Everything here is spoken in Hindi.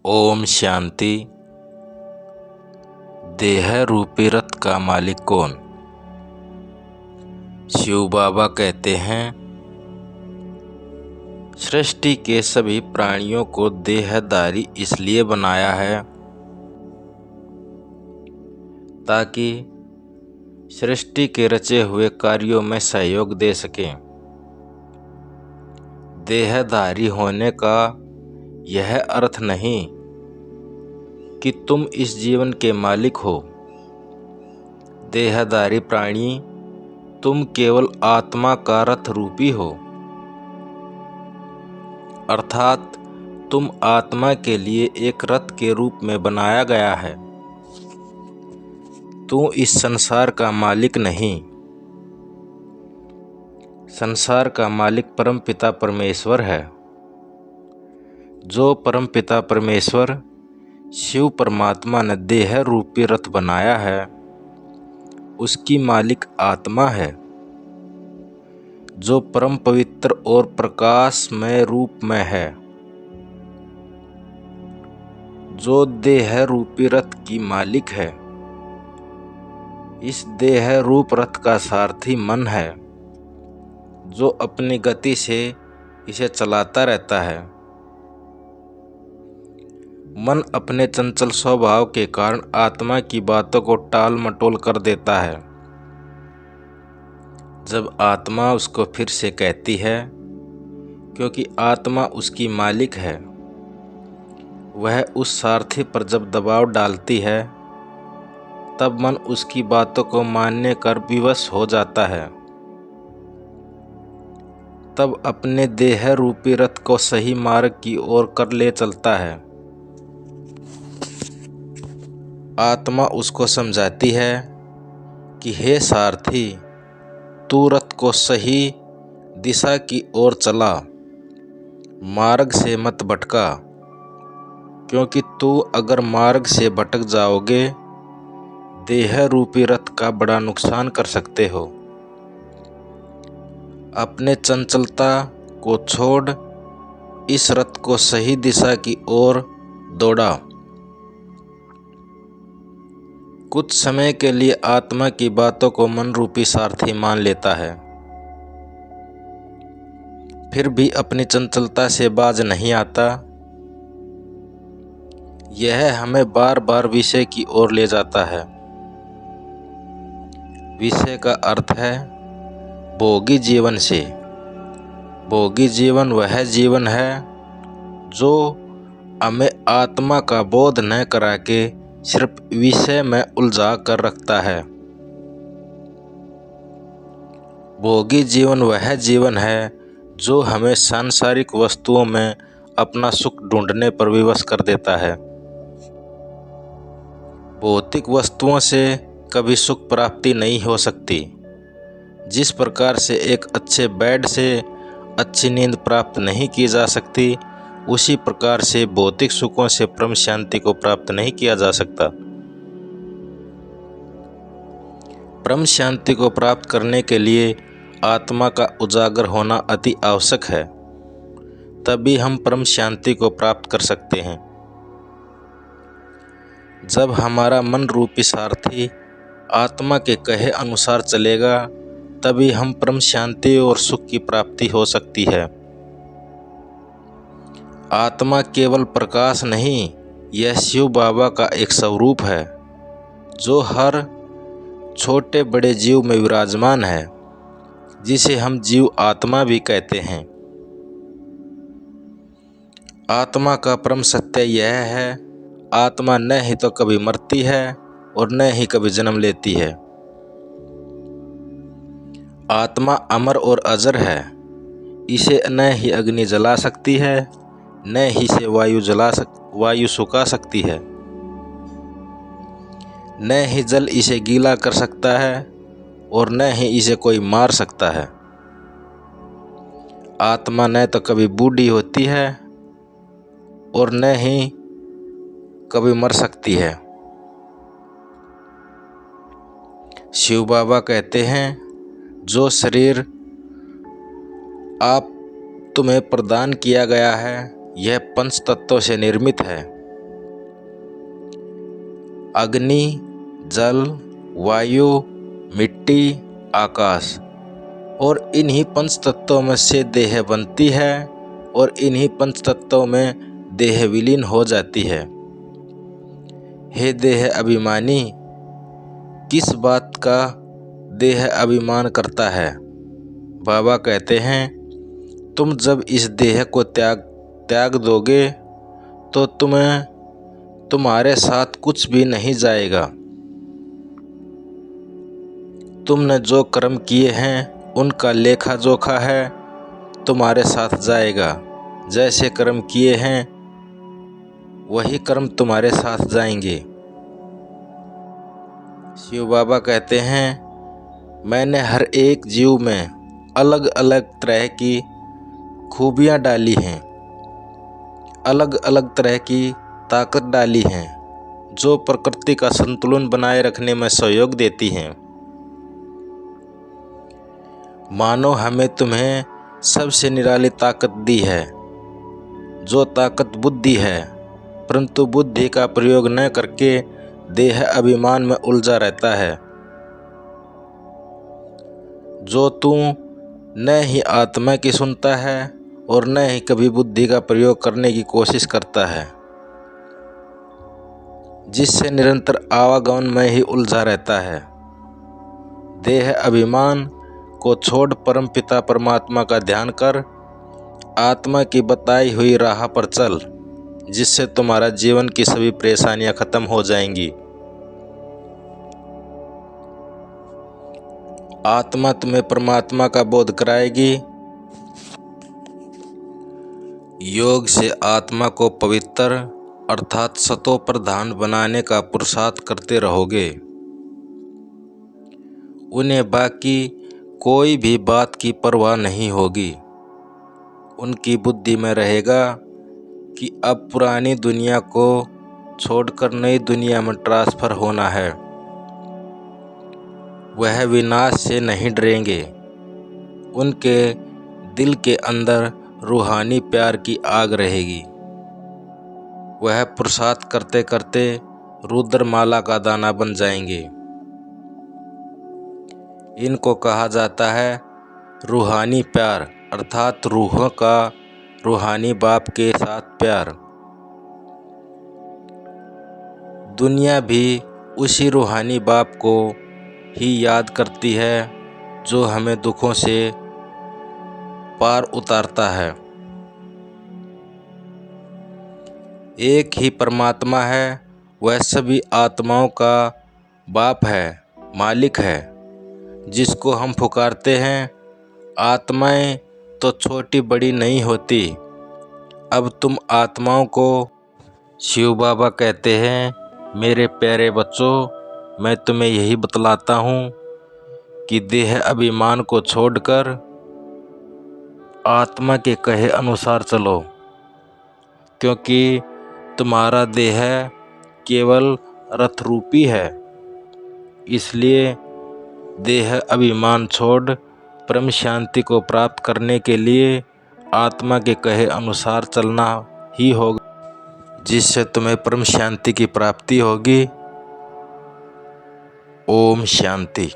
ओम शांति। देह रूपी रथ का मालिक कौन? शिव बाबा कहते हैं, सृष्टि के सभी प्राणियों को देहधारी इसलिए बनाया है ताकि सृष्टि के रचे हुए कार्यों में सहयोग दे सकें। देहधारी होने का यह अर्थ नहीं कि तुम इस जीवन के मालिक हो। देहधारी प्राणी, तुम केवल आत्मा का रथ रूपी हो, अर्थात तुम आत्मा के लिए एक रथ के रूप में बनाया गया है। तू इस संसार का मालिक नहीं। संसार का मालिक परमपिता परमेश्वर है। जो परमपिता परमेश्वर शिव परमात्मा ने देह रूपी रथ बनाया है, उसकी मालिक आत्मा है, जो परम पवित्र और प्रकाशमय रूप में है। जो देह रूपी रथ की मालिक है, इस देह रूप रथ का सारथी मन है, जो अपनी गति से इसे चलाता रहता है। मन अपने चंचल स्वभाव के कारण आत्मा की बातों को टाल मटोल कर देता है। जब आत्मा उसको फिर से कहती है, क्योंकि आत्मा उसकी मालिक है, वह उस सारथी पर जब दबाव डालती है, तब मन उसकी बातों को मानने कर विवश हो जाता है। तब अपने देह रूपी रथ को सही मार्ग की ओर कर ले चलता है। आत्मा उसको समझाती है कि हे सारथी, तू रथ को सही दिशा की ओर चला, मार्ग से मत भटका, क्योंकि तू अगर मार्ग से भटक जाओगे, देह रूपी रथ का बड़ा नुकसान कर सकते हो। अपने चंचलता को छोड़ इस रथ को सही दिशा की ओर दौड़ा। कुछ समय के लिए आत्मा की बातों को मन रूपी सारथी मान लेता है, फिर भी अपनी चंचलता से बाज नहीं आता। यह हमें बार बार विषय की ओर ले जाता है। विषय का अर्थ है भोगी जीवन से। भोगी जीवन वह जीवन है जो हमें आत्मा का बोध न करा के सिर्फ विषय में उलझा कर रखता है। भोगी जीवन वह जीवन है जो हमें सांसारिक वस्तुओं में अपना सुख ढूंढने पर विवश कर देता है। भौतिक वस्तुओं से कभी सुख प्राप्ति नहीं हो सकती। जिस प्रकार से एक अच्छे बेड से अच्छी नींद प्राप्त नहीं की जा सकती, उसी प्रकार से भौतिक सुखों से परम शांति को प्राप्त नहीं किया जा सकता। परम शांति को प्राप्त करने के लिए आत्मा का उजागर होना अति आवश्यक है, तभी हम परम शांति को प्राप्त कर सकते हैं। जब हमारा मन रूपी सारथी आत्मा के कहे अनुसार चलेगा, तभी हम परम शांति और सुख की प्राप्ति हो सकती है। आत्मा केवल प्रकाश नहीं, यह शिव बाबा का एक स्वरूप है, जो हर छोटे बड़े जीव में विराजमान है, जिसे हम जीव आत्मा भी कहते हैं। आत्मा का परम सत्य यह है, आत्मा न ही तो कभी मरती है और न ही कभी जन्म लेती है। आत्मा अमर और अजर है। इसे न ही अग्नि जला सकती है, न ही से वायु सुखा सकती है, न ही जल इसे गीला कर सकता है और न ही इसे कोई मार सकता है। आत्मा न तो कभी बूढ़ी होती है और न ही कभी मर सकती है। शिव बाबा कहते हैं, जो शरीर तुम्हें प्रदान किया गया है, यह पंच तत्वों से निर्मित है। अग्नि, जल, वायु, मिट्टी, आकाश। और इन्हीं पंच तत्वों में से देह बनती है और इन्हीं पंच तत्वों में देह विलीन हो जाती है। हे देह अभिमानी, किस बात का देह अभिमान करता है? बाबा कहते हैं, तुम जब इस देह को त्याग दोगे तो तुम्हारे साथ कुछ भी नहीं जाएगा। तुमने जो कर्म किए हैं उनका लेखा जोखा है तुम्हारे साथ जाएगा। जैसे कर्म किए हैं वही कर्म तुम्हारे साथ जाएंगे। शिव बाबा कहते हैं, मैंने हर एक जीव में अलग अलग तरह की खूबियाँ डाली हैं, अलग अलग तरह की ताकत डाली हैं जो प्रकृति का संतुलन बनाए रखने में सहयोग देती हैं। मानो हमें तुम्हें सबसे निराली ताकत दी है, जो ताकत बुद्धि है, परंतु बुद्धि का प्रयोग न करके देह अभिमान में उलझा रहता है। जो तू न ही आत्मा की सुनता है और न ही कभी बुद्धि का प्रयोग करने की कोशिश करता है, जिससे निरंतर आवागमन में ही उलझा रहता है। देह अभिमान को छोड़ परम पिता परमात्मा का ध्यान कर आत्मा की बताई हुई राह पर चल, जिससे तुम्हारा जीवन की सभी परेशानियां खत्म हो जाएंगी। आत्मा तुम्हें परमात्मा का बोध कराएगी। योग से आत्मा को पवित्र अर्थात सतो प्रधान बनाने का पुरुषार्थ करते रहोगे। उन्हें बाकी कोई भी बात की परवाह नहीं होगी। उनकी बुद्धि में रहेगा कि अब पुरानी दुनिया को छोड़कर नई दुनिया में ट्रांसफर होना है। वह विनाश से नहीं डरेंगे। उनके दिल के अंदर रूहानी प्यार की आग रहेगी। वह पुरुषार्थ करते करते रुद्रमाला का दाना बन जाएंगे। इनको कहा जाता है रूहानी प्यार, अर्थात रूहों का रूहानी बाप के साथ प्यार। दुनिया भी उसी रूहानी बाप को ही याद करती है जो हमें दुखों से पार उतारता है। एक ही परमात्मा है, वह सभी आत्माओं का बाप है, मालिक है, जिसको हम पुकारते हैं। आत्माएं तो छोटी बड़ी नहीं होती। अब तुम आत्माओं को शिव बाबा कहते हैं, मेरे प्यारे बच्चों, मैं तुम्हें यही बतलाता हूँ कि देह अभिमान को छोड़कर आत्मा के कहे अनुसार चलो, क्योंकि तुम्हारा देह केवल रथ रूपी है। इसलिए देह अभिमान छोड़ परम शांति को प्राप्त करने के लिए आत्मा के कहे अनुसार चलना ही होगा, जिससे तुम्हें परम शांति की प्राप्ति होगी। ओम शांति।